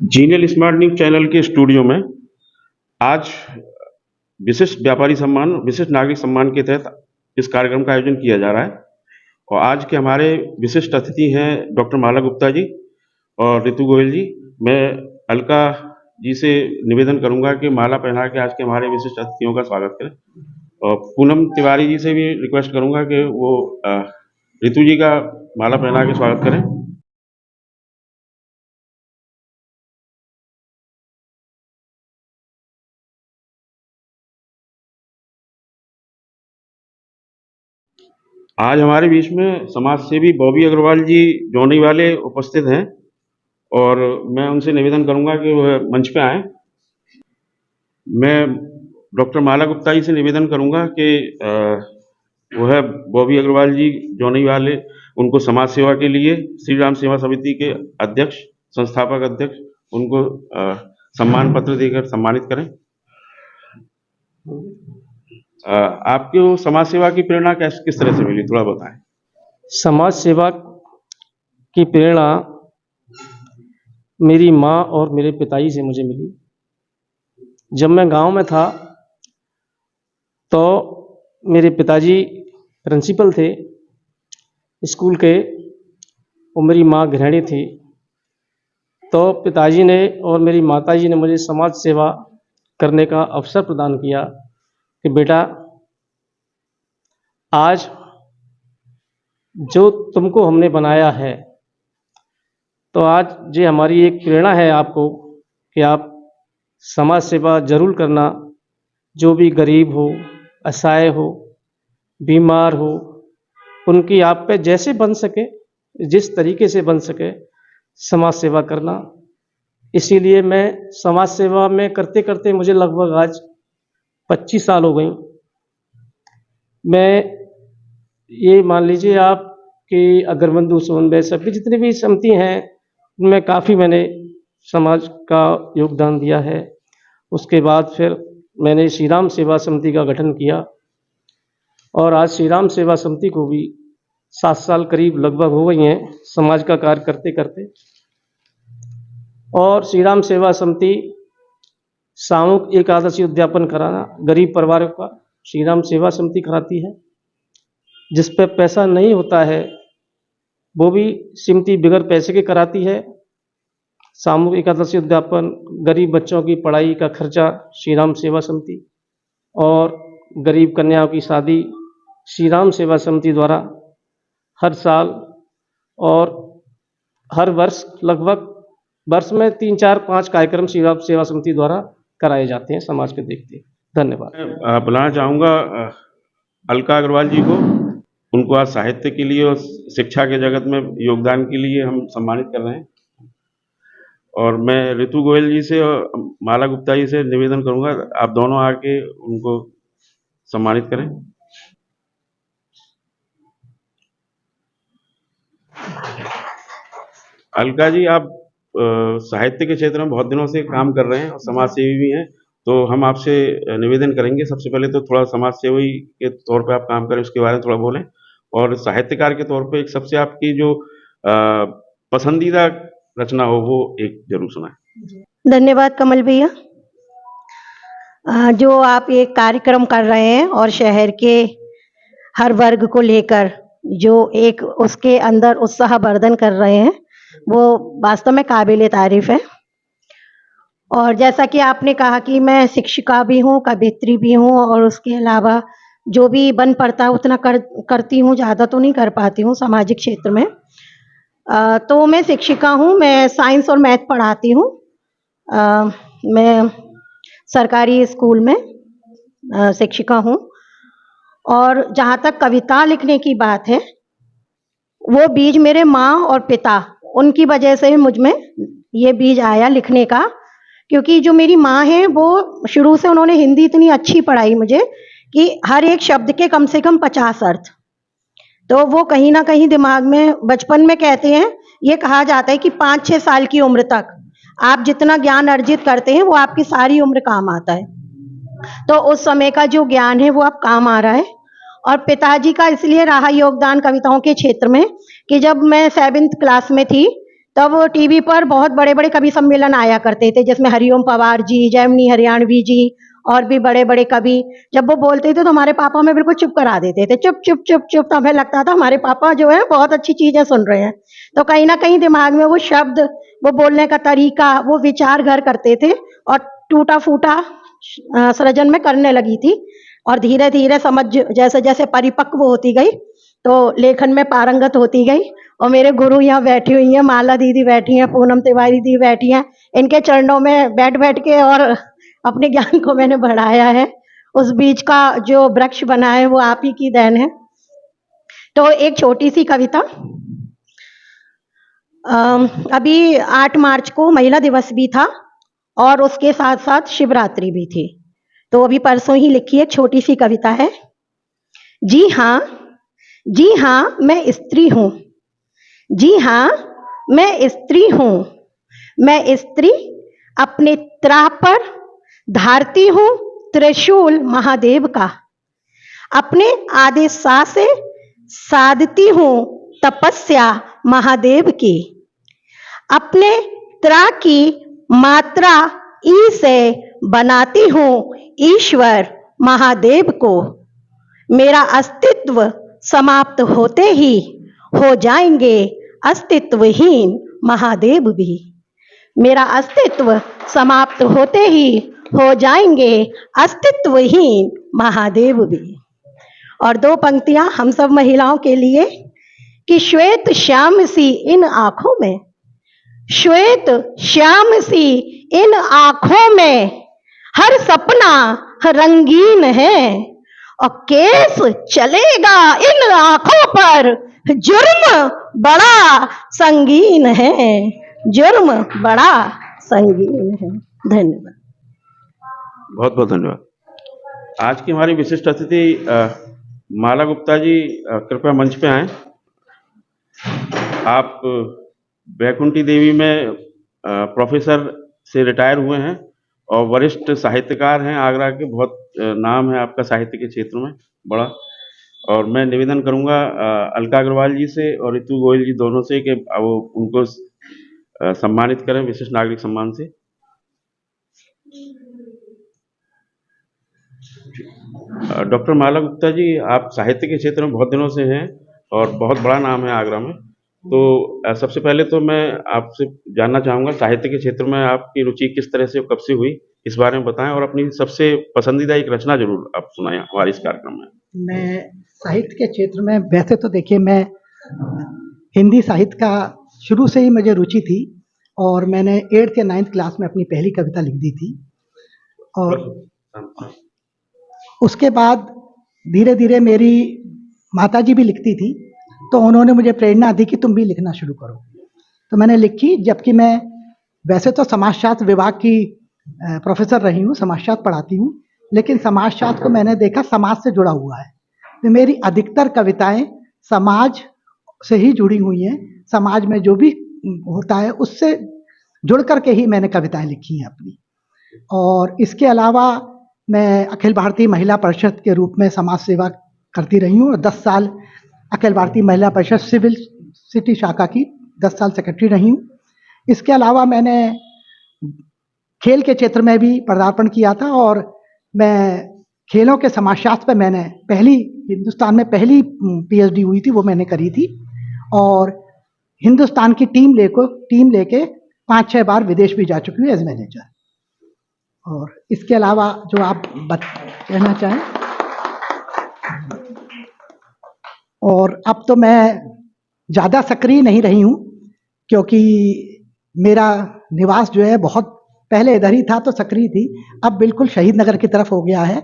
Genial smart news channel के studio में आज विशिष्ट व्यापारी सम्मान, विशिष्ट नागरिक सम्मान के तहत इस कार्यक्रम का आयोजन किया जा रहा है। और आज के हमारे विशिष्ट अतिथि हैं डॉक्टर माला गुप्ता जी और ऋतु गोयल जी। मैं अलका जी से निवेदन करूंगा कि माला पहना के आज के हमारे विशिष्ट अतिथियों का स्वागत करें। और पूनम तिवारी जी से भी रिक्वेस्ट करूंगा कि वो ऋतु जी का माला पहना के स्वागत करें। आज हमारे बीच में समाज सेवी बॉबी अग्रवाल जी जौनई वाले उपस्थित हैं और मैं उनसे निवेदन करूंगा कि वह मंच पे आएं। मैं डॉक्टर माला गुप्ता जी से निवेदन करूंगा कि वह बॉबी अग्रवाल जी जौनई वाले उनको समाज सेवा के लिए श्री राम सेवा समिति के अध्यक्ष, संस्थापक अध्यक्ष, उनको सम्मान पत्र देकर सम्मानित करें। आपको समाज सेवा की प्रेरणा किस तरह से मिली, थोड़ा बताएं। समाज सेवा की प्रेरणा मेरी माँ और मेरे पिताजी से मुझे मिली। जब मैं गांव में था तो मेरे पिताजी प्रिंसिपल थे स्कूल के और मेरी माँ गृहिणी थी। तो पिताजी ने और मेरी माताजी ने मुझे समाज सेवा करने का अवसर प्रदान किया कि बेटा आज जो तुमको हमने बनाया है तो आज ये हमारी एक प्रेरणा है आपको कि आप समाज सेवा जरूर करना। जो भी गरीब हो, असहाय हो, बीमार हो, उनकी आप पे जैसे बन सके, जिस तरीके से बन सके समाज सेवा करना। इसीलिए मैं समाज सेवा में करते करते मुझे लगभग आज 25 साल हो गई। मैं ये मान लीजिए आप कि अगरबंधु समन्वय सभी जितनी भी समिति हैं उनमें काफ़ी मैंने समाज का योगदान दिया है। उसके बाद फिर मैंने श्री राम सेवा समिति का गठन किया और आज श्री राम सेवा समिति को भी 7 साल करीब लगभग हो गई हैं समाज का कार्य करते करते। और श्री राम सेवा समिति सामूहिक एकादशी उद्यापन कराना गरीब परिवारों का श्री राम सेवा समिति कराती है। जिस पे पैसा नहीं होता है वो भी समिति बिगैर पैसे के कराती है। सामूहिक एकादशी उद्यापन, गरीब बच्चों की पढ़ाई का खर्चा श्री राम सेवा समिति और गरीब कन्याओं की शादी श्री राम सेवा समिति द्वारा हर साल और हर वर्ष लगभग वर्ष में 3, 4, 5 कार्यक्रम श्री राम सेवा समिति द्वारा कराए जाते हैं समाज के देखते। धन्यवाद। मैं बुलाना चाहूँगा अलका अग्रवाल जी को। उनको आज साहित्य के लिए और शिक्षा के जगत में योगदान के लिए हम सम्मानित कर रहे हैं। और मैं ऋतु गोयल जी से और माला गुप्ता जी से निवेदन करूंगा आप दोनों आके उनको सम्मानित करें। अलका जी, आप साहित्य के क्षेत्र में बहुत दिनों से काम कर रहे हैं और समाज सेवी भी हैं, तो हम आपसे निवेदन करेंगे सबसे पहले तो थोड़ा समाज सेवी के तौर पे आप काम करें, उसके बारे में थोड़ा बोलें। और साहित्यकार के तौर पे एक सबसे आपकी जो पसंदीदा रचना हो वो एक जरूर सुनाएं। धन्यवाद कमल भैया। जो आप एक कार्यक्रम कर रहे हैं और शहर के हर वर्ग को लेकर जो एक उसके अंदर उत्साह वर्धन कर रहे हैं वो वास्तव में काबिले तारीफ है। और जैसा कि आपने कहा कि मैं शिक्षिका भी हूँ, कवियत्री भी हूँ और उसके अलावा जो भी बन पड़ता है उतना करती हूँ, ज़्यादा तो नहीं कर पाती हूँ सामाजिक क्षेत्र में। तो मैं शिक्षिका हूँ, मैं साइंस और मैथ पढ़ाती हूँ। मैं सरकारी स्कूल में शिक्षिका हूँ। और जहाँ तक कविता लिखने की बात है वो बीज मेरे माँ और पिता उनकी वजह से मुझ में ये बीज आया लिखने का। क्योंकि जो मेरी माँ है वो शुरू से उन्होंने हिंदी इतनी अच्छी पढ़ाई मुझे कि हर एक शब्द के कम से कम 50 अर्थ, तो वो कहीं ना कहीं दिमाग में बचपन में कहते हैं, ये कहा जाता है कि 5-6 साल की उम्र तक आप जितना ज्ञान अर्जित करते हैं वो आपकी सारी उम्र काम आता है। तो उस समय का जो ज्ञान है वो अब काम आ रहा है। और पिताजी का इसलिए रहा योगदान कविताओं के क्षेत्र में कि जब मैं 7th क्लास में थी तब टीवी पर बहुत बड़े बड़े कवि सम्मेलन आया करते थे, जिसमें हरिओम पवार जी, जैमिनी हरियाणवी जी और भी बड़े बड़े कवि, जब वो बोलते थे तो हमारे पापा हमें बिल्कुल चुप करा देते थे, चुप चुप चुप चुप। तो हमें लगता था हमारे पापा जो है बहुत अच्छी चीजें सुन रहे हैं। तो कहीं ना कहीं दिमाग में वो शब्द, वो बोलने का तरीका, वो विचार घर करते थे और टूटा फूटा सृजन में करने लगी थी। और धीरे धीरे समझ जैसे जैसे परिपक्व होती गई तो लेखन में पारंगत होती गई। और मेरे गुरु यहाँ बैठी हुई हैं, माला दीदी बैठी हैं, पूनम तिवारी दी बैठी हैं, इनके चरणों में बैठ बैठ के और अपने ज्ञान को मैंने बढ़ाया है। उस बीज का जो वृक्ष बना है वो आप ही की देन है। तो एक छोटी सी कविता, अभी 8 मार्च को महिला दिवस भी था और उसके साथ साथ शिवरात्रि भी थी, तो अभी परसों ही लिखी एक छोटी सी कविता है। जी हाँ मैं स्त्री हूँ, जी हाँ मैं स्त्री हूँ, मैं स्त्री अपने त्राह पर धारती हूँ त्रिशूल महादेव का, अपने आदेश से साधती हूँ तपस्या महादेव की, अपने त्राह की मात्रा ई से बनाती हूँ ईश्वर महादेव को। मेरा अस्तित्व समाप्त होते ही हो जाएंगे अस्तित्वहीन महादेव भी, मेरा अस्तित्व समाप्त होते ही हो जाएंगे अस्तित्वहीन महादेव भी। और 2 पंक्तियां हम सब महिलाओं के लिए कि श्वेत श्याम सी इन आंखों में, श्वेत श्याम सी इन आंखों में हर सपना रंगीन है, और केस चलेगा इन आंखों पर जुर्म बड़ा संगीन है, जुर्म बड़ा संगीन है। धन्यवाद। बहुत बहुत धन्यवाद। आज की हमारी विशिष्ट अतिथि माला गुप्ता जी, कृपया मंच पे आएं। आप वैकुंठी देवी में प्रोफेसर से रिटायर हुए हैं और वरिष्ठ साहित्यकार हैं आगरा के, बहुत नाम है आपका साहित्य के क्षेत्र में बड़ा। और मैं निवेदन करूंगा अलका अग्रवाल जी से और ऋतु गोयल जी दोनों से कि वो उनको सम्मानित करें विशिष्ट नागरिक सम्मान से। डॉक्टर माला गुप्ता जी, आप साहित्य के क्षेत्र में बहुत दिनों से हैं और बहुत बड़ा नाम है आगरा में, तो सबसे पहले तो मैं आपसे जानना चाहूँगा साहित्य के क्षेत्र में आपकी रुचि किस तरह से, कब से हुई, इस बारे में बताएं और अपनी सबसे पसंदीदा एक रचना जरूर आप सुनाएं हमारे इस कार्यक्रम में। मैं साहित्य के क्षेत्र में, वैसे तो देखिए मैं हिंदी साहित्य का शुरू से ही मुझे रुचि थी और मैंने 8th या 9th क्लास में अपनी पहली कविता लिख दी थी। और उसके बाद धीरे धीरे मेरी माताजी भी लिखती थी, तो उन्होंने मुझे प्रेरणा दी कि तुम भी लिखना शुरू करो। तो मैंने लिखी, जबकि मैं वैसे तो समाजशास्त्र विभाग की प्रोफेसर रही हूँ, समाजशास्त्र पढ़ाती हूँ, लेकिन समाजशास्त्र को मैंने देखा समाज से जुड़ा हुआ है, तो मेरी अधिकतर कविताएं समाज से ही जुड़ी हुई हैं। समाज में जो भी होता है उससे जुड़ करके ही मैंने कविताएं लिखी हैं अपनी। और इसके अलावा मैं अखिल भारतीय महिला परिषद के रूप में समाज सेवा करती रही हूँ और 10 साल अखिल भारतीय महिला परिषद सिविल सिटी शाखा की 10 साल सेक्रेटरी रही हूँ। इसके अलावा मैंने खेल के क्षेत्र में भी पदार्पण किया था और मैं खेलों के समाजशास्त्र पर मैंने हिंदुस्तान में पहली PhD हुई थी, वो मैंने करी थी। और हिंदुस्तान की टीम लेके 5-6 बार विदेश भी जा चुकी हूँ एज मैनेजर। और इसके अलावा जो आप कहना चाहें। और अब तो मैं ज़्यादा सक्रिय नहीं रही हूँ क्योंकि मेरा निवास जो है बहुत पहले इधर ही था तो सक्रिय थी, अब बिल्कुल शहीद नगर की तरफ हो गया है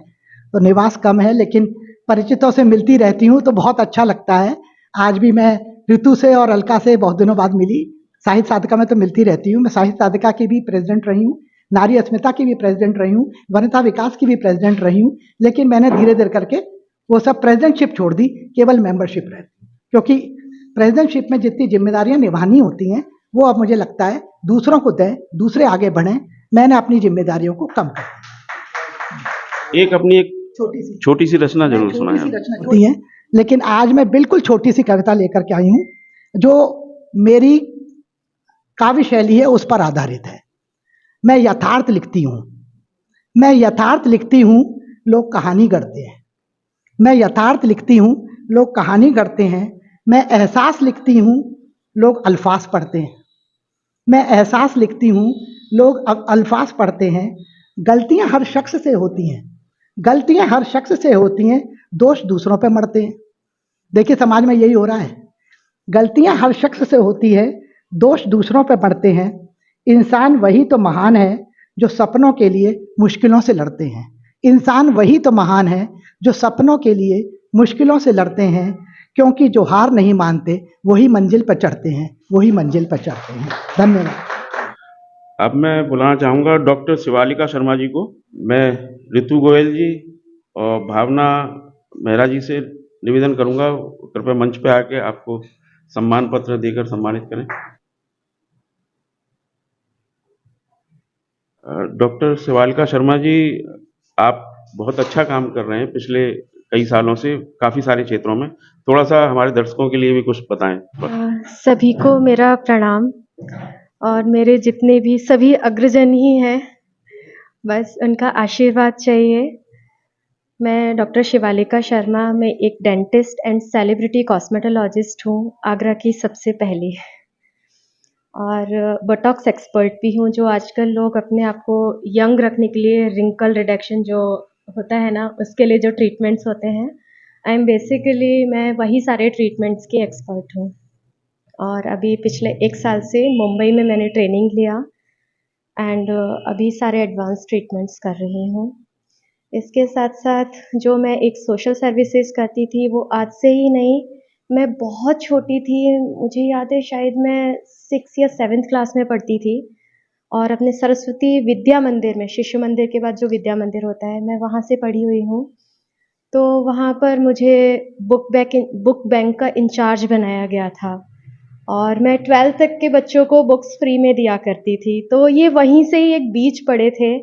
तो निवास कम है, लेकिन परिचितों से मिलती रहती हूँ तो बहुत अच्छा लगता है। आज भी मैं ऋतु से और अलका से बहुत दिनों बाद मिली। साहित्य साधिका में तो मिलती रहती हूँ, मैं साहित्य साधिका की भी प्रेसिडेंट रही हूँ, नारी अस्मिता की भी प्रेसिडेंट रही हूँ, वनिता विकास की भी प्रेसिडेंट रही हूँ, लेकिन मैंने धीरे धीरे करके वो सब प्रेसिडेंटशिप छोड़ दी, केवल मेंबरशिप रहती, क्योंकि प्रेसिडेंटशिप में जितनी जिम्मेदारियां निभानी होती हैं वो अब मुझे लगता है दूसरों को दें, दूसरे आगे बढ़ें, मैंने अपनी जिम्मेदारियों को कम कर एक अपनी एक छोटी सी रचना जरूर सुनाएं। रचना होती है, लेकिन आज मैं बिल्कुल छोटी सी कविता लेकर के आई हूँ जो मेरी काव्य शैली है उस पर आधारित है। मैं यथार्थ लिखती हूँ, मैं यथार्थ लिखती हूँ, लोग कहानी गढ़ते हैं। मैं यथार्थ लिखती हूँ, लोग कहानी गढ़ते हैं। मैं एहसास लिखती हूँ, लोग अल्फाज पढ़ते हैं। मैं एहसास लिखती हूँ, लोग अब अल्फाज पढ़ते हैं। गलतियाँ हर शख्स से होती हैं, गलतियाँ हर शख्स से होती हैं, दोष दूसरों पे मढ़ते हैं। देखिए समाज में यही हो रहा है, गलतियाँ हर शख्स से होती है, दोष दूसरों पे पड़ते हैं। इंसान वही तो महान है जो सपनों के लिए मुश्किलों से लड़ते हैं। इंसान वही तो महान है जो सपनों के लिए मुश्किलों से लड़ते हैं, क्योंकि जो हार नहीं मानते वही मंजिल पर चढ़ते हैं, वही मंजिल पर चढ़ते हैं। धन्यवाद। अब मैं बुलाना चाहूँगा डॉक्टर शिवालिका शर्मा जी को। मैं ऋतु गोयल जी और भावना मेहरा जी से निवेदन करूँगा, कृपया मंच पे आके आपको सम्मान पत्र देकर सम्मानित करें। डॉक्टर शिवालिका शर्मा जी, आप बहुत अच्छा काम कर रहे हैं पिछले कई सालों से काफ़ी सारे क्षेत्रों में। थोड़ा सा हमारे दर्शकों के लिए भी कुछ बताएं। सभी को मेरा प्रणाम, और मेरे जितने भी सभी अग्रजन ही हैं, बस उनका आशीर्वाद चाहिए। मैं डॉक्टर शिवालिका शर्मा, मैं एक डेंटिस्ट एंड सेलिब्रिटी कॉस्मेटोलॉजिस्ट हूँ, आगरा की सबसे पहली, और बोटॉक्स एक्सपर्ट भी हूँ, जो आजकल लोग अपने आप को यंग रखने के लिए रिंकल रिडक्शन जो होता है ना, उसके लिए जो ट्रीटमेंट्स होते हैं, मैं वही सारे ट्रीटमेंट्स की एक्सपर्ट हूँ। और अभी पिछले 1 साल से मुंबई में मैंने ट्रेनिंग लिया एंड अभी सारे एडवांस ट्रीटमेंट्स कर रही हूँ। इसके साथ साथ जो मैं एक सोशल सर्विसेज करती थी, वो आज से ही नहीं, मैं बहुत छोटी थी, मुझे याद है शायद मैं 6 या 7th क्लास में पढ़ती थी, और अपने सरस्वती विद्या मंदिर में, शिशु मंदिर के बाद जो विद्या मंदिर होता है, मैं वहाँ से पढ़ी हुई हूँ। तो वहाँ पर मुझे बुक बैंक का इंचार्ज बनाया गया था, और मैं 12th तक के बच्चों को बुक्स फ्री में दिया करती थी। तो ये वहीं से ही एक बीज पड़े थे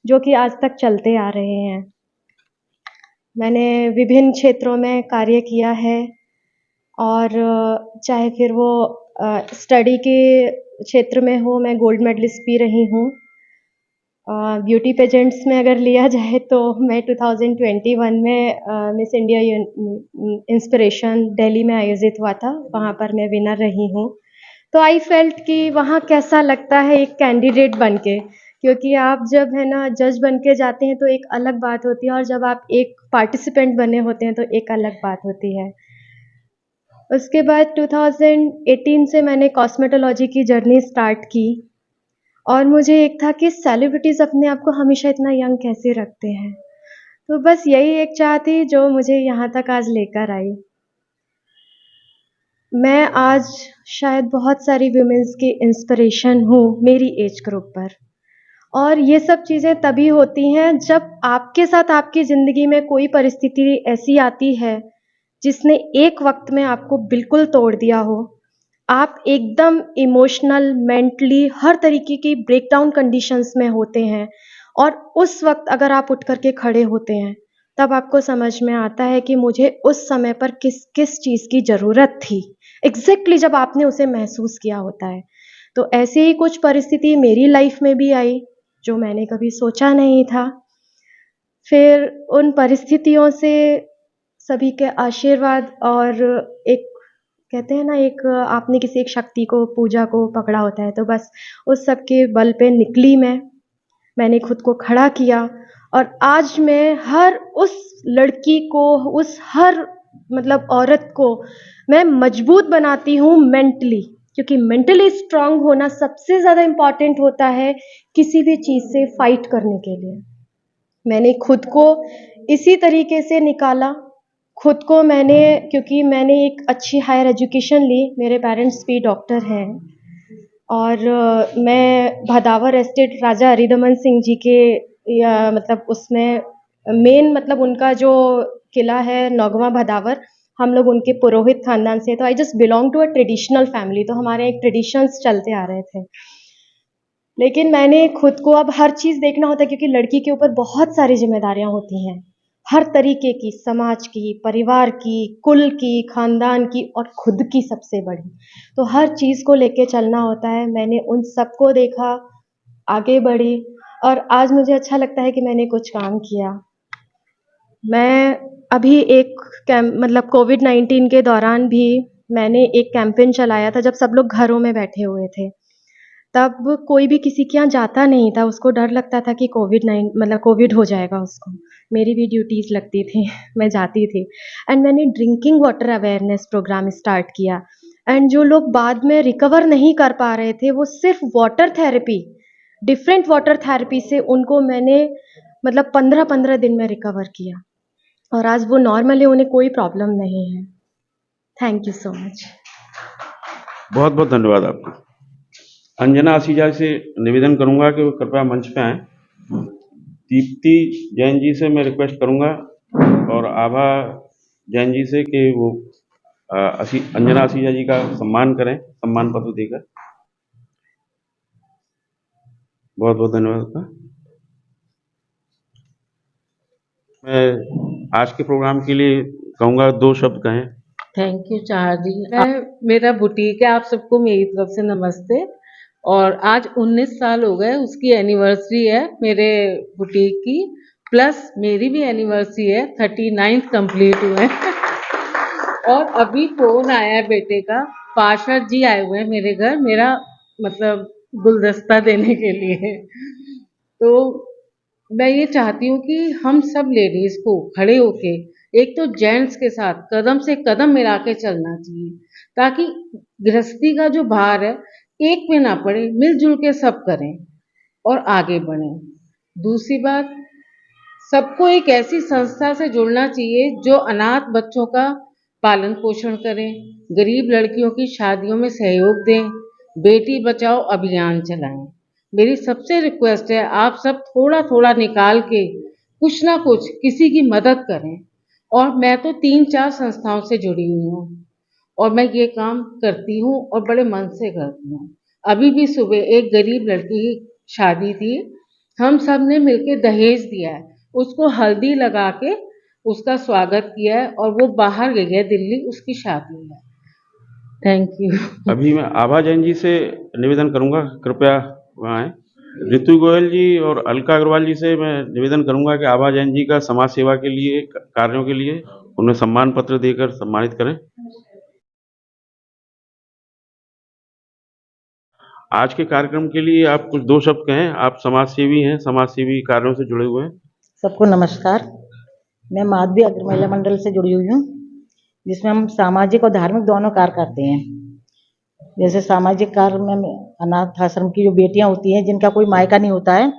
जो कि आज तक चलते आ रहे हैं। मैंने विभिन्न क्षेत्रों में कार्य किया है, और चाहे फिर वो स्टडी के क्षेत्र में हो, मैं गोल्ड मेडलिस्ट भी रही हूँ। ब्यूटी पेजेंट्स में अगर लिया जाए तो मैं 2021 में मिस इंडिया इंस्पिरेशन दिल्ली में आयोजित हुआ था, वहाँ पर मैं विनर रही हूँ। तो आई फेल्ट कि वहाँ कैसा लगता है एक कैंडिडेट बनके, क्योंकि आप जब है ना जज बन के जाते हैं तो एक अलग बात होती है, और जब आप एक पार्टिसिपेंट बने होते हैं तो एक अलग बात होती है। उसके बाद 2018 से मैंने कॉस्मेटोलॉजी की जर्नी स्टार्ट की, और मुझे एक था कि सेलिब्रिटीज़ अपने आप को हमेशा इतना यंग कैसे रखते हैं। तो बस यही एक चाह थी जो मुझे यहाँ तक आज लेकर आई। मैं आज शायद बहुत सारी वुमेन्स की इंस्पिरेशन हूँ मेरी एज ग्रुप पर, और ये सब चीज़ें तभी होती हैं जब आपके साथ आपकी ज़िंदगी में कोई परिस्थिति ऐसी आती है जिसने एक वक्त में आपको बिल्कुल तोड़ दिया हो। आप एकदम इमोशनल, मेंटली हर तरीके की ब्रेकडाउन कंडीशंस में होते हैं, और उस वक्त अगर आप उठ करके खड़े होते हैं, तब आपको समझ में आता है कि मुझे उस समय पर किस किस चीज़ की ज़रूरत थी, एग्जैक्टली जब आपने उसे महसूस किया होता है। तो ऐसी ही कुछ परिस्थिति मेरी लाइफ में भी आई, जो मैंने कभी सोचा नहीं था। फिर उन परिस्थितियों से सभी के आशीर्वाद, और एक कहते हैं ना, एक आपने किसी एक शक्ति को, पूजा को पकड़ा होता है, तो बस उस सब के बल पे निकली मैंने खुद को खड़ा किया, और आज मैं हर उस लड़की को, उस हर मतलब औरत को मैं मजबूत बनाती हूँ मेंटली, क्योंकि मेंटली स्ट्रांग होना सबसे ज़्यादा इम्पॉर्टेंट होता है किसी भी चीज़ से फाइट करने के लिए। मैंने खुद को इसी तरीके से निकाला, खुद को मैंने, क्योंकि मैंने एक अच्छी हायर एजुकेशन ली, मेरे पेरेंट्स भी डॉक्टर हैं, और मैं भदावर एस्टेट राजा हरिदमन सिंह जी के मतलब उसमें मेन मतलब उनका जो किला है नौगवा भदावर, हम लोग उनके पुरोहित खानदान से, तो I just belong to a traditional family, तो हमारे एक ट्रेडिशंस चलते आ रहे थे। लेकिन मैंने खुद को, अब हर चीज़ देखना होता है क्योंकि लड़की के ऊपर बहुत सारी जिम्मेदारियां होती हैं, हर तरीके की, समाज की, परिवार की, कुल की, खानदान की और खुद की सबसे बड़ी। तो हर चीज़ को लेके चलना होता है। मैंने उन सबको देखा, आगे बढ़ी और आज मुझे अच्छा लगता है कि मैंने कुछ काम किया। मैं अभी एक मतलब कोविड-19 के दौरान भी मैंने एक कैंपेन चलाया था जब सब लोग घरों में बैठे हुए थे। तब कोई भी किसी के यहाँ जाता नहीं था, उसको डर लगता था कि कोविड हो जाएगा उसको। मेरी भी ड्यूटीज़ लगती थी, मैं जाती थी एंड मैंने drinking water awareness program start किया एंड जो लोग बाद में रिकवर नहीं कर पा रहे थे, वो सिर्फ़ water therapy, different water therapy से उनको मैंने मतलब 15-15 दिन में रिकवर किया और आज वो नॉर्मल है, उन्हें कोई प्रॉब्लम नहीं है। Thank you so much. बहुत बहुत धन्यवाद आपका। अंजना आसीजा से निवेदन करूंगा कि वो कृपया मंच पे आएँ। दीप्ति जैन जी से मैं रिक्वेस्ट करूंगा और आभा जैन जी से कि वो अंजना आसीजा जी का सम्मान करें, सम्मान पत्र देकर। बहुत बहुत धन्यवाद आपका। मैं आज के प्रोग्राम के लिए कहूँगा 2 शब्द कहें। थैंक यू चार जी। मेरा बुटीक है, आप सबको मेरी तरफ से नमस्ते। और आज 19 साल हो गए, उसकी एनिवर्सरी है मेरे बुटीक की, प्लस मेरी भी एनिवर्सरी है, 39 कंप्लीट हुए और अभी फोन आया है बेटे का, पार्षद जी आए हुए हैं मेरे घर, मेरा मतलब गुलदस्ता देने के लिए। तो मैं ये चाहती हूँ कि हम सब लेडीज को खड़े होके, एक तो जेंट्स के साथ कदम से कदम मिला के चलना चाहिए, ताकि गृहस्थी का जो भार है एक पे ना पड़े, मिलजुल के सब करें और आगे बढ़ें। दूसरी बात, सबको एक ऐसी संस्था से जुड़ना चाहिए जो अनाथ बच्चों का पालन पोषण करें, गरीब लड़कियों की शादियों में सहयोग दें, बेटी बचाओ अभियान चलाएं। मेरी सबसे रिक्वेस्ट है, आप सब थोड़ा थोड़ा निकाल के कुछ ना कुछ किसी की मदद करें। और मैं तो 3-4 संस्थाओं से जुड़ी हुई हूँ और मैं ये काम करती हूँ और बड़े मन से करती हूँ। अभी भी सुबह एक गरीब लड़की की शादी थी, हम सब ने मिलकर दहेज दिया है, उसको हल्दी लगा के उसका स्वागत किया है और वो बाहर गई है दिल्ली, उसकी शादी है। Thank you. अभी मैं आभा जैन जी से निवेदन करूंगा, कृपया वहाँ आएँ। ऋतु गोयल जी और अलका अग्रवाल जी से मैं निवेदन करूंगा कि आभा जैन जी का समाज सेवा के लिए, कार्यों के लिए उन्हें सम्मान पत्र देकर सम्मानित करें। आज के कार्यक्रम के लिए आप कुछ 2 शब्द कहें। आप समाज सेवी हैं, समाज सेवी कार्यों से जुड़े हुए हैं। सबको नमस्कार। मैं माधवी अग्र महिला मंडल से जुड़ी हुई हूँ, जिसमें हम सामाजिक और धार्मिक दोनों कार्य करते हैं। जैसे सामाजिक कार्य में अनाथ आश्रम की जो बेटियां होती हैं, जिनका कोई मायका नहीं होता है,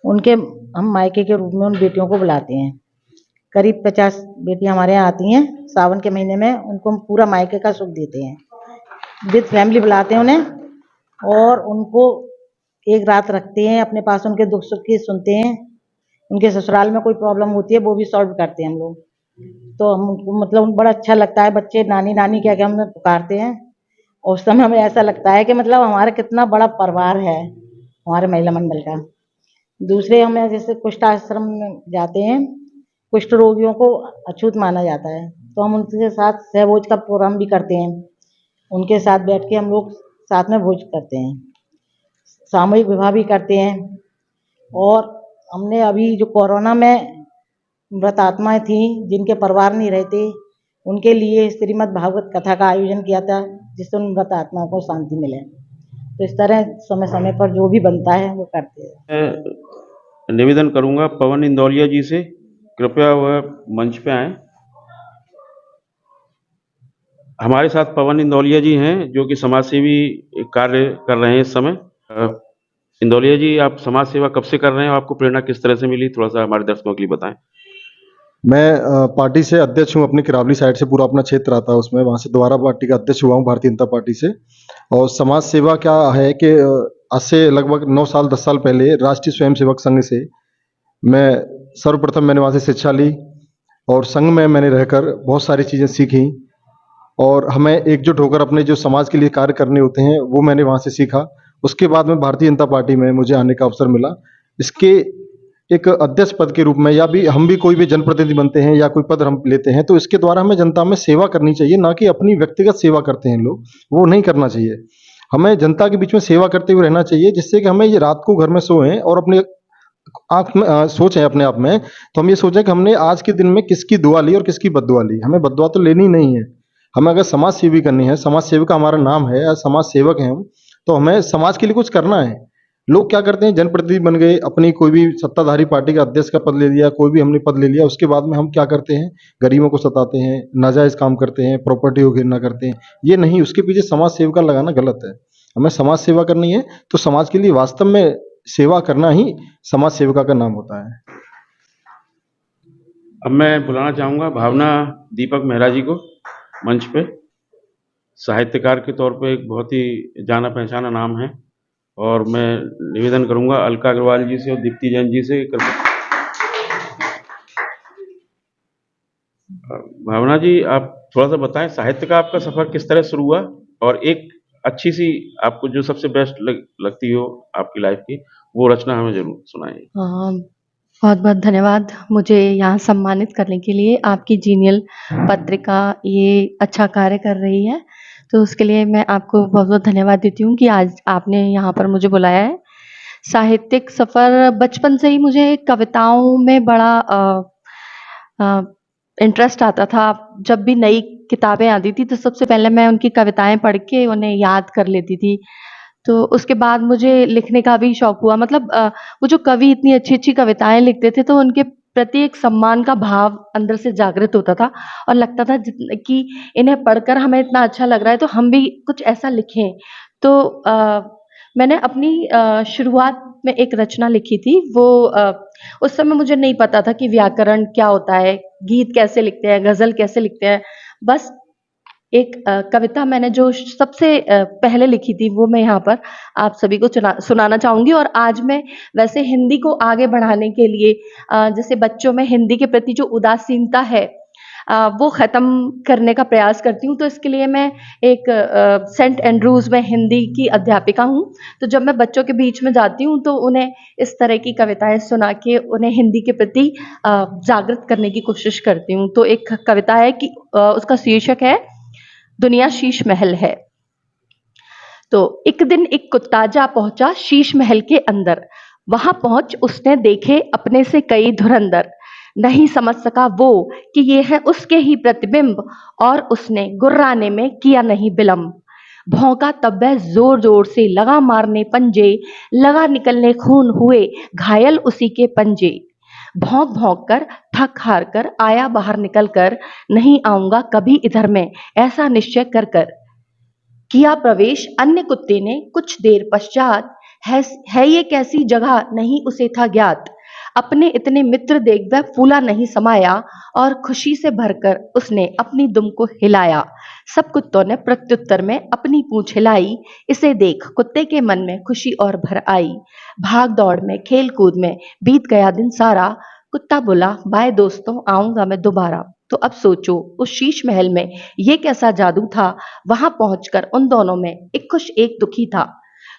उनके हम मायके के रूप में उन बेटियों को बुलाते हैं। करीब 50 बेटियां हमारे यहाँ आती हैं सावन के महीने में, उनको हम पूरा मायके का सुख देते हैं, विद फैमिली बुलाते हैं उन्हें और उनको एक रात रखते हैं, अपने पास उनके दुख सुख की सुनते हैं। उनके ससुराल में कोई प्रॉब्लम होती है वो भी सॉल्व करते हैं हम लोग। तो हम मतलब बड़ा अच्छा लगता है, बच्चे नानी नानी क्या क्या हमें पुकारते हैं और उस समय हमें ऐसा लगता है कि मतलब हमारा कितना बड़ा परिवार है हमारे महिला मंडल का। दूसरे हमें जैसे कुष्ठ आश्रम में जाते हैं, कुष्ठ रोगियों को अछूत माना जाता है, तो हम उनके साथ सहभोज का प्रोग्राम भी करते हैं। उनके साथ बैठ के हम लोग साथ में भोज करते हैं, सामूहिक विवाह भी करते हैं। और हमने अभी जो कोरोना में मृत आत्माएं थी जिनके परिवार नहीं रहते, उनके लिए श्रीमद् भागवत कथा का आयोजन किया था, जिससे उन मृत आत्माओं को शांति मिले। तो इस तरह समय समय पर जो भी बनता है वो करते हैं। मैं निवेदन करूंगा पवन इंदौलिया जी से, कृपया वह मंच पे आएँ। हमारे साथ पवन इंदौलिया जी हैं, जो कि समाज सेवी कार्य कर रहे हैं इस समय। इंदौलिया जी, आप समाज सेवा कब से कर रहे हैं और आपको प्रेरणा किस तरह से मिली, थोड़ा सा हमारे दर्शकों के लिए बताएं। मैं पार्टी से अध्यक्ष हूँ, अपनी किरावली साइड से पूरा अपना क्षेत्र आता है उसमें, वहाँ से दोबारा पार्टी का अध्यक्ष हुआ हूँ भारतीय जनता पार्टी से। और समाज सेवा क्या है कि आज से लगभग 9 साल 10 साल पहले राष्ट्रीय स्वयंसेवक संघ से मैं सर्वप्रथम मैंने वहाँ से शिक्षा ली और संघ में मैंने रहकर बहुत सारी चीज़ें सीखी और हमें एकजुट होकर अपने जो समाज के लिए कार्य करने होते हैं वो मैंने वहाँ से सीखा। उसके बाद में भारतीय जनता पार्टी में मुझे आने का अवसर मिला। इसके एक अध्यक्ष पद के रूप में, या भी हम भी कोई भी जनप्रतिनिधि बनते हैं या कोई पद हम लेते हैं, तो इसके द्वारा हमें जनता में सेवा करनी चाहिए, ना कि अपनी व्यक्तिगत सेवा करते हैं लोग, वो नहीं करना चाहिए। हमें जनता के बीच में सेवा करते हुए रहना चाहिए, जिससे कि हमें ये रात को घर में सोएं और अपने आँख में सोचें अपने आप में, तो हम ये सोचें कि हमने आज के दिन में किसकी दुआ ली और किसकी बद्दुआ ली। हमें बद्दुआ तो लेनी नहीं है, हमें अगर समाज सेवी करनी है, समाज सेविका हमारा नाम है या समाज सेवक हैं हम, तो हमें समाज के लिए कुछ करना है। लोग क्या करते हैं, जनप्रतिनिधि बन गए, अपनी कोई भी सत्ताधारी पार्टी का अध्यक्ष का पद ले लिया, कोई भी हमने पद ले लिया, उसके बाद में हम क्या करते हैं, गरीबों को सताते हैं, नाजायज काम करते हैं, प्रॉपर्टी को घिरना करते हैं। ये नहीं, उसके पीछे समाज सेविका लगाना गलत है। हमें समाज सेवा करनी है तो समाज के लिए वास्तव में सेवा करना ही समाज सेविका का नाम होता है। अब मैं बुलाना चाहूँगा भावना दीपक मेहरा जी को मंच पे। साहित्यकार के तौर पे एक बहुत ही जाना पहचाना नाम है, और मैं निवेदन करूँगा अलका अग्रवाल जी से और दीप्ति जैन जी से। भावना जी, आप थोड़ा सा बताएं साहित्य का आपका सफ़र किस तरह शुरू हुआ, और एक अच्छी सी आपको जो सबसे बेस्ट लगती हो आपकी लाइफ की, वो रचना हमें जरूर सुनाइए। बहुत बहुत धन्यवाद मुझे यहाँ सम्मानित करने के लिए। आपकी जीनियल पत्रिका ये अच्छा कार्य कर रही है, तो उसके लिए मैं आपको बहुत बहुत धन्यवाद देती हूँ कि आज आपने यहाँ पर मुझे बुलाया है। साहित्यिक सफ़र, बचपन से ही मुझे कविताओं में बड़ा इंटरेस्ट आता था। जब भी नई किताबें आती थी तो सबसे पहले मैं उनकी कविताएं पढ़ के उन्हें याद कर लेती थी। तो उसके बाद मुझे लिखने का भी शौक हुआ। मतलब वो जो कवि इतनी अच्छी अच्छी कविताएं लिखते थे, तो उनके प्रति एक सम्मान का भाव अंदर से जागृत होता था, और लगता था कि इन्हें पढ़कर हमें इतना अच्छा लग रहा है तो हम भी कुछ ऐसा लिखें। तो मैंने अपनी शुरुआत में एक रचना लिखी थी। वो उस समय मुझे नहीं पता था कि व्याकरण क्या होता है, गीत कैसे लिखते हैं, गज़ल कैसे लिखते हैं। बस एक कविता मैंने जो सबसे पहले लिखी थी वो मैं यहाँ पर आप सभी को सुनाना चाहूँगी। और आज मैं वैसे हिंदी को आगे बढ़ाने के लिए जैसे बच्चों में हिंदी के प्रति जो उदासीनता है वो ख़त्म करने का प्रयास करती हूँ। तो इसके लिए मैं एक सेंट एंड्रूज़ में हिंदी की अध्यापिका हूँ। तो जब मैं बच्चों के बीच में जाती हूँ तो उन्हें इस तरह की कविताएं सुना के उन्हें हिंदी के प्रति जागृत करने की कोशिश करती हूँ। तो एक कविता है कि उसका शीर्षक है दुनिया शीश महल है। तो एक दिन एक कुत्ता जा पहुंचा शीश महल के अंदर। वहां पहुंच उसने देखे अपने से कई धुरंधर। नहीं समझ सका वो कि ये है उसके ही प्रतिबिंब, और उसने गुर्राने में किया नहीं विलंब। भौंका तब वह जोर जोर से, लगा मारने पंजे, लगा निकलने खून, हुए घायल उसी के पंजे। भौंक भौंक कर थक हार कर आया बाहर निकल कर, नहीं आऊंगा कभी इधर में, ऐसा निश्चय कर कर किया प्रवेश अन्य कुत्ते ने कुछ देर पश्चात। है ये कैसी जगह नहीं उसे था ज्ञात। अपने इतने मित्र देख वह फूला नहीं समाया, और खुशी से भरकर उसने अपनी दुम को हिलाया। सब कुत्तों ने प्रत्युत्तर में अपनी पूंछ हिलाई। इसे देख कुत्ते के मन में खुशी और भर आई। भाग दौड़ में खेल कूद में बीत गया दिन सारा। कुत्ता बोला बाय दोस्तों, आऊंगा मैं दोबारा। तो अब सोचो उस शीश महल में ये कैसा जादू था। वहां पहुंचकर उन दोनों में एक खुश एक दुखी था।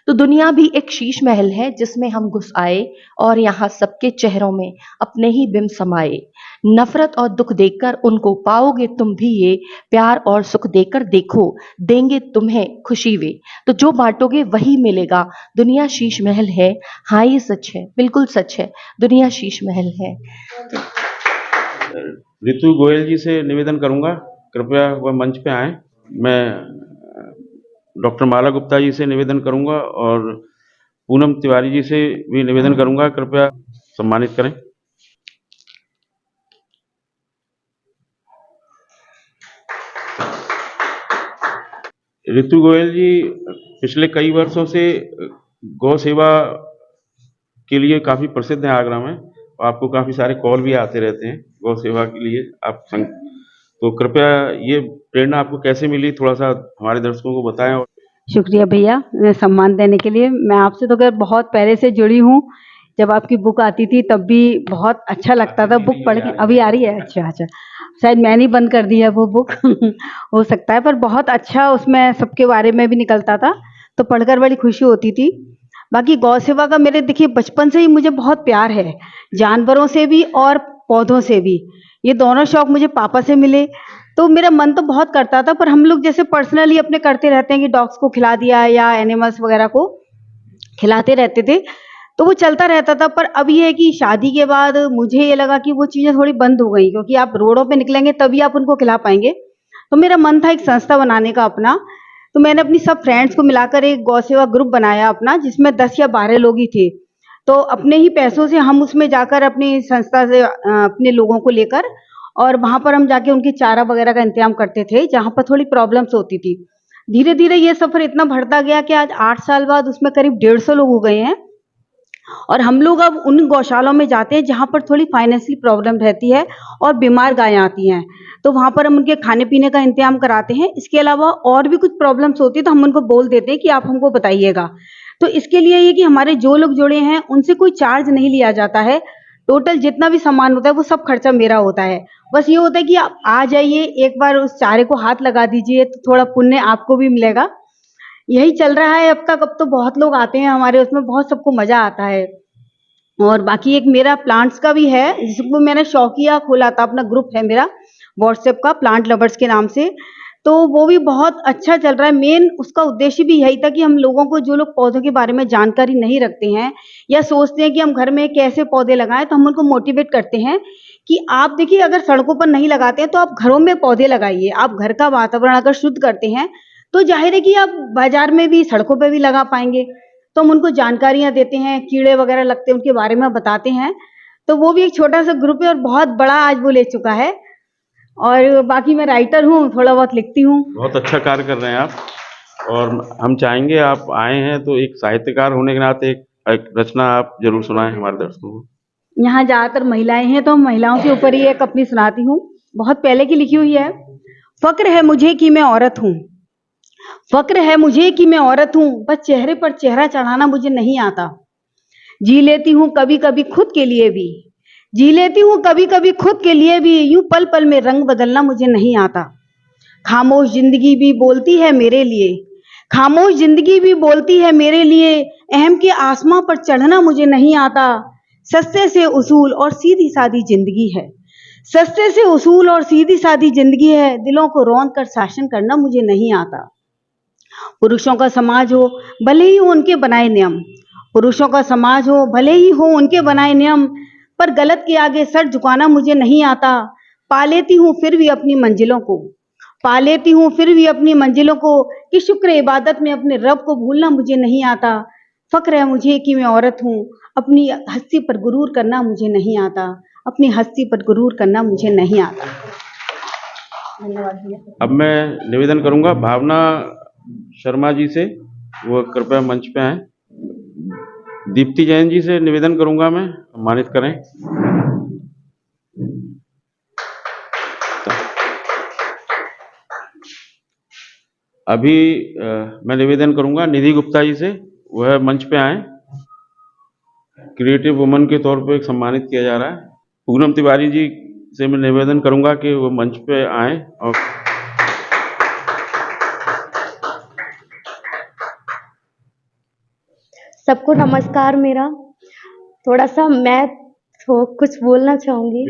तो दुनिया भी एक शीश महल है जिसमें हम घुस आए, और यहाँ सबके चेहरों में अपने ही बिंब समाए। नफरत और दुख देकर उनको पाओगे तुम भी ये, प्यार और सुख देकर देखो देंगे तुम्हें खुशी वे। तो जो बांटोगे वही मिलेगा, दुनिया शीश महल है। हाँ ये सच है, बिल्कुल सच है, दुनिया शीश महल है। ऋतु गोयल जी से निवेदन करूंगा कृपया वह मंच पे आएं। मैं डॉक्टर माला गुप्ता जी से निवेदन करूंगा, और पूनम तिवारी जी से भी निवेदन करूंगा कृपया सम्मानित करें। ऋतु गोयल जी पिछले कई वर्षों से गौ सेवा के लिए काफ़ी प्रसिद्ध हैं आगरा में, और आपको काफ़ी सारे कॉल भी आते रहते हैं गौ सेवा के लिए। आप तो कृपया ये प्रेरणा आपको कैसे मिली, थोड़ा सा हमारे दर्शकों को बताएं। शुक्रिया भैया सम्मान देने के लिए। मैं आपसे तो खैर बहुत पहले से जुड़ी हूँ। जब आपकी बुक आती थी तब भी बहुत अच्छा लगता था बुक पढ़ के। अभी आ रही है? अच्छा अच्छा, शायद मैंने ही बंद कर दी है वो बुक हो सकता है, पर बहुत अच्छा उसमें सबके बारे में भी निकलता था, तो पढ़कर बड़ी खुशी होती थी। बाकी गौ सेवा का मेरे देखिए बचपन से ही मुझे बहुत प्यार है, जानवरों से भी और पौधों से भी। ये दोनों शौक मुझे पापा से मिले, तो मेरा मन तो बहुत करता था, पर हम लोग जैसे पर्सनली अपने करते रहते हैं कि डॉग्स को खिला दिया या एनिमल्स वगैरह को खिलाते रहते थे, तो वो चलता रहता था। पर अब ये है कि शादी के बाद मुझे ये लगा कि वो चीज़ें थोड़ी बंद हो गई, क्योंकि आप रोडों पे निकलेंगे तभी आप उनको खिला पाएंगे। तो मेरा मन था एक संस्था बनाने का अपना, तो मैंने अपनी सब फ्रेंड्स को मिलाकर एक गौ सेवा ग्रुप बनाया अपना, जिसमें 10 या 12 लोग ही थे। तो अपने ही पैसों से हम उसमें जाकर अपनी संस्था से अपने लोगों को लेकर, और वहाँ पर हम जाके उनकी चारा वगैरह का इंतजाम करते थे, जहाँ पर थोड़ी प्रॉब्लम्स होती थी। धीरे धीरे ये सफ़र इतना बढ़ता गया कि आज 8 साल बाद उसमें करीब 150 लोग हो गए हैं। और हम लोग अब उन गौशालों में जाते हैं जहाँ पर थोड़ी फाइनेंशियल प्रॉब्लम रहती है और बीमार गायें आती हैं, तो वहाँ पर हम उनके खाने पीने का इंतजाम कराते हैं। इसके अलावा और भी कुछ प्रॉब्लम्स होती है तो हम उनको बोल देते हैं कि आप हमको बताइएगा। तो इसके लिए ये कि हमारे जो लोग जुड़े हैं उनसे कोई चार्ज नहीं लिया जाता है। टोटल जितना भी सामान होता है वो सब खर्चा मेरा होता है। बस ये होता है कि आप आ जाइए, एक बार उस चारे को हाथ लगा दीजिए तो थोड़ा पुण्य आपको भी मिलेगा। यही चल रहा है अब तक। अब तो बहुत लोग आते हैं हमारे उसमें, बहुत सबको मजा आता है। और बाकी एक मेरा प्लांट्स का भी है, जिसको मैंने शौकिया खोला था, अपना ग्रुप है मेरा व्हाट्सएप का, प्लांट लवर्स के नाम से। तो वो भी बहुत अच्छा चल रहा है। मेन उसका उद्देश्य भी यही था कि हम लोगों को, जो लोग पौधों के बारे में जानकारी नहीं रखते हैं या सोचते हैं कि हम घर में कैसे पौधे लगाएं, तो हम उनको मोटिवेट करते हैं कि आप देखिए, अगर सड़कों पर नहीं लगाते हैं तो आप घरों में पौधे लगाइए। आप घर का वातावरण अगर शुद्ध करते हैं तो जाहिर है कि आप बाजार में भी, सड़कों पे भी लगा पाएंगे। तो हम उनको जानकारियां देते हैं, कीड़े वगैरह लगते हैं उनके बारे में बताते हैं। तो वो भी एक छोटा सा ग्रुप है और बहुत बड़ा आज वो ले चुका है। और बाकी मैं राइटर हूँ, थोड़ा बहुत लिखती हूँ। बहुत अच्छा कार्य कर रहे हैं आप, और हम चाहेंगे आप आए हैं तो एक साहित्यकार होने के नाते एक रचना आप जरूर सुनाएं हमारे दर्शकों को। यहाँ ज्यादातर महिलाएं हैं तो महिलाओं के ऊपर ही एक अपनी सुनाती हूँ, बहुत पहले की लिखी हुई है। फक्र है मुझे कि मैं औरत हूँ, फक्र है मुझे कि मैं औरत हूँ, बस चेहरे पर चेहरा चढ़ाना मुझे नहीं आता। जी लेती हूँ कभी कभी खुद के लिए भी, जी लेती हूँ कभी कभी खुद के लिए भी, यूं पल पल में रंग बदलना मुझे नहीं आता। खामोश जिंदगी भी बोलती है मेरे लिए, खामोश जिंदगी भी बोलती है मेरे लिए, अहम के आसमां पर चढ़ना मुझे नहीं आता। सस्ते से उसूल और सीधी सादी जिंदगी है, सस्ते से उसूल और सीधी सादी जिंदगी है, दिलों को रौंद कर शासन करना मुझे नहीं आता। पुरुषों का समाज हो भले ही हो उनके बनाए नियम, पुरुषों का समाज हो भले ही हो उनके बनाए नियम, पर गलत के आगे सर झुकाना मुझे नहीं आता। पा लेती हूँ फिर भी अपनी मंजिलों को, पा लेती हूँ फिर भी अपनी मंजिलों को, कि शुक्र इबादत में अपने रब को भूलना मुझे नहीं आता। फक्र है मुझे कि मैं औरत हूँ, अपनी हस्ती पर गुरूर करना मुझे नहीं आता, अपनी हस्ती पर गुरूर करना मुझे नहीं आता। धन्यवाद। अब मैं निवेदन करूंगा भावना शर्मा जी से, वो कृपया मंच पे आए। दीप्ति जैन जी से निवेदन करूंगा मैं, सम्मानित करें। अभी मैं निवेदन करूंगा निधि गुप्ता जी से, वह मंच पे आए। क्रिएटिव वुमन के तौर पे सम्मानित किया जा रहा है। पूनम तिवारी जी से मैं निवेदन करूंगा कि वो मंच पे आए। और सबको नमस्कार। मेरा थोड़ा सा मैं कुछ बोलना चाहूंगी।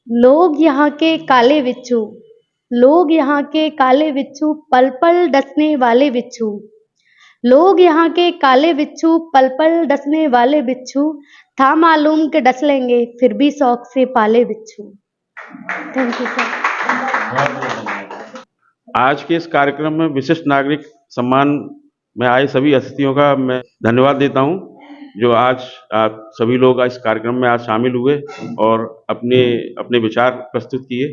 लोग यहाँ के काले बिच्छू, लोग यहाँ के काले बिच्छू, पल पल डसने वाले बिच्छू, लोग यहाँ के काले बिच्छू, पल पल डसने वाले बिच्छू, था मालूम कि डस लेंगे फिर भी शौक से पाले बिच्छू। Thank you sir. आज के इस कार्यक्रम में विशिष्ट नागरिक सम्मान में आए सभी हस्तियों का मैं धन्यवाद देता हूं, जो आज आप सभी लोग इस कार्यक्रम में आज शामिल हुए और अपने अपने विचार प्रस्तुत किए।